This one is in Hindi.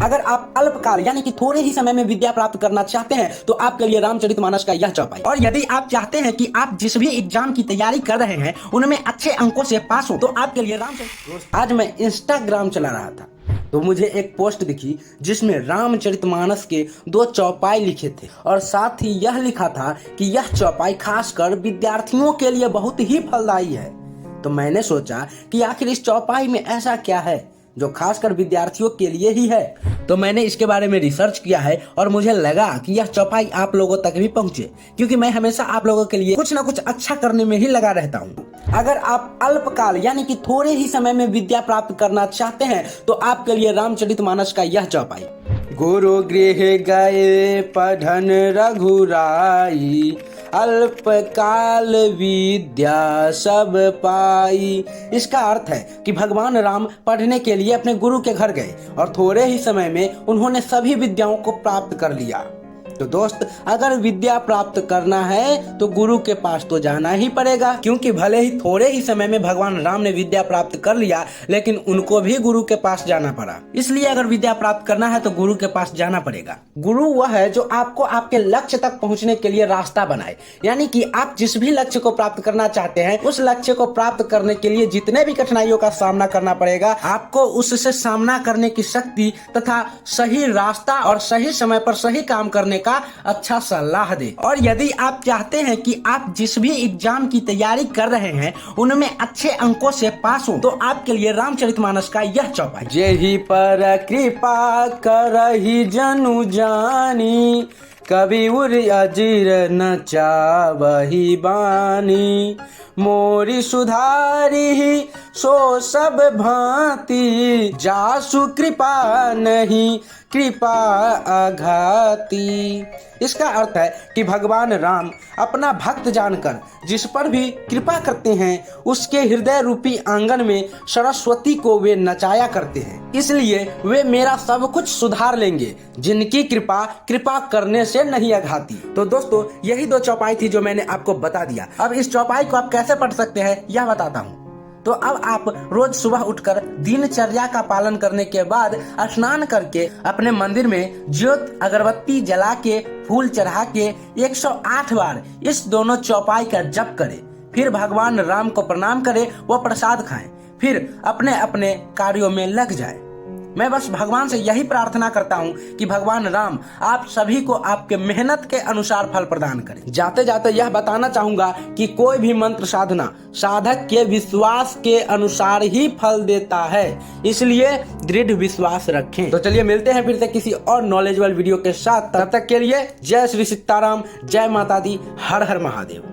अगर आप अल्पकाल यानी कि थोड़े ही समय में विद्या प्राप्त करना चाहते हैं तो आपके लिए रामचरितमानस का यह चौपाई। और यदि आप चाहते हैं कि आप जिस भी एग्जाम की तैयारी कर रहे हैं उनमें अच्छे अंकों से पास हो तो आपके लिए रामचरित। आज मैं इंस्टाग्राम चला रहा था तो मुझे एक पोस्ट दिखी जिसमें रामचरितमानस के 2 चौपाई लिखे थे और साथ ही यह लिखा था कि यह चौपाई खासकर विद्यार्थियों के लिए बहुत ही फलदायी है। तो मैंने सोचा कि आखिर इस चौपाई में ऐसा क्या है जो खासकर विद्यार्थियों के लिए ही है। तो मैंने इसके बारे में रिसर्च किया है और मुझे लगा कि यह चौपाई आप लोगों तक भी पहुंचे, क्योंकि मैं हमेशा आप लोगों के लिए कुछ ना कुछ अच्छा करने में ही लगा रहता हूं। अगर आप अल्पकाल यानी कि थोड़े ही समय में विद्या प्राप्त करना चाहते हैं तो आपके लिए रामचरितमानस का यह चौपाई। गुरु गृह गए पढ़न रघुराई, अल्पकाल विद्या सब पाई। इसका अर्थ है कि भगवान राम पढ़ने के लिए अपने गुरु के घर गए और थोड़े ही समय में उन्होंने सभी विद्याओं को प्राप्त कर लिया। तो दोस्त, अगर विद्या प्राप्त करना है तो गुरु के पास तो जाना ही पड़ेगा, क्योंकि भले ही थोड़े ही समय में भगवान राम ने विद्या प्राप्त कर लिया लेकिन उनको भी गुरु के पास जाना पड़ा। इसलिए अगर विद्या प्राप्त करना है तो गुरु के पास जाना पड़ेगा। गुरु वह है जो आपको आपके लक्ष्य तक पहुंचने के लिए रास्ता बनाए, यानी कि आप जिस भी लक्ष्य को प्राप्त करना चाहते हैं उस लक्ष्य को प्राप्त करने के लिए जितने भी कठिनाइयों का सामना करना पड़ेगा, आपको उससे सामना करने की शक्ति तथा सही रास्ता और सही समय पर सही काम करने का अच्छा सलाह दे। और यदि आप चाहते हैं कि आप जिस भी एग्जाम की तैयारी कर रहे हैं उनमें अच्छे अंकों से पास हो तो आपके लिए रामचरितमानस का यह चौपाई। जेहि पर कृपा करहि जनु जानी, कभी उर अजीर न चावही बानी, मोरी सुधारी सो सब भांति, जासु कृपा नहीं कृपा आघाती। इसका अर्थ है कि भगवान राम अपना भक्त जानकर जिस पर भी कृपा करते हैं उसके हृदय रूपी आंगन में सरस्वती को वे नचाया करते हैं, इसलिए वे मेरा सब कुछ सुधार लेंगे, जिनकी कृपा करने से नहीं आघाती। तो दोस्तों, यही 2 चौपाई थी जो मैंने आपको बता दिया। अब इस चौपाई को आप कैसे पढ़ सकते हैं यह बताता हूँ। तो अब आप रोज सुबह उठकर दिनचर्या का पालन करने के बाद स्नान करके अपने मंदिर में ज्योत अगरबत्ती जला के फूल चढ़ा के 108 बार इस दोनों चौपाई का जप करें। फिर भगवान राम को प्रणाम करें, वो प्रसाद खाएं, फिर अपने अपने कार्यों में लग जाए। मैं बस भगवान से यही प्रार्थना करता हूँ कि भगवान राम आप सभी को आपके मेहनत के अनुसार फल प्रदान करें। जाते जाते यह बताना चाहूंगा कि कोई भी मंत्र साधना साधक के विश्वास के अनुसार ही फल देता है, इसलिए दृढ़ विश्वास रखें। तो चलिए मिलते हैं फिर से किसी और नॉलेजेबल वीडियो के साथ। तब तक के लिए जय श्री सीताराम, जय माता दी, हर हर महादेव।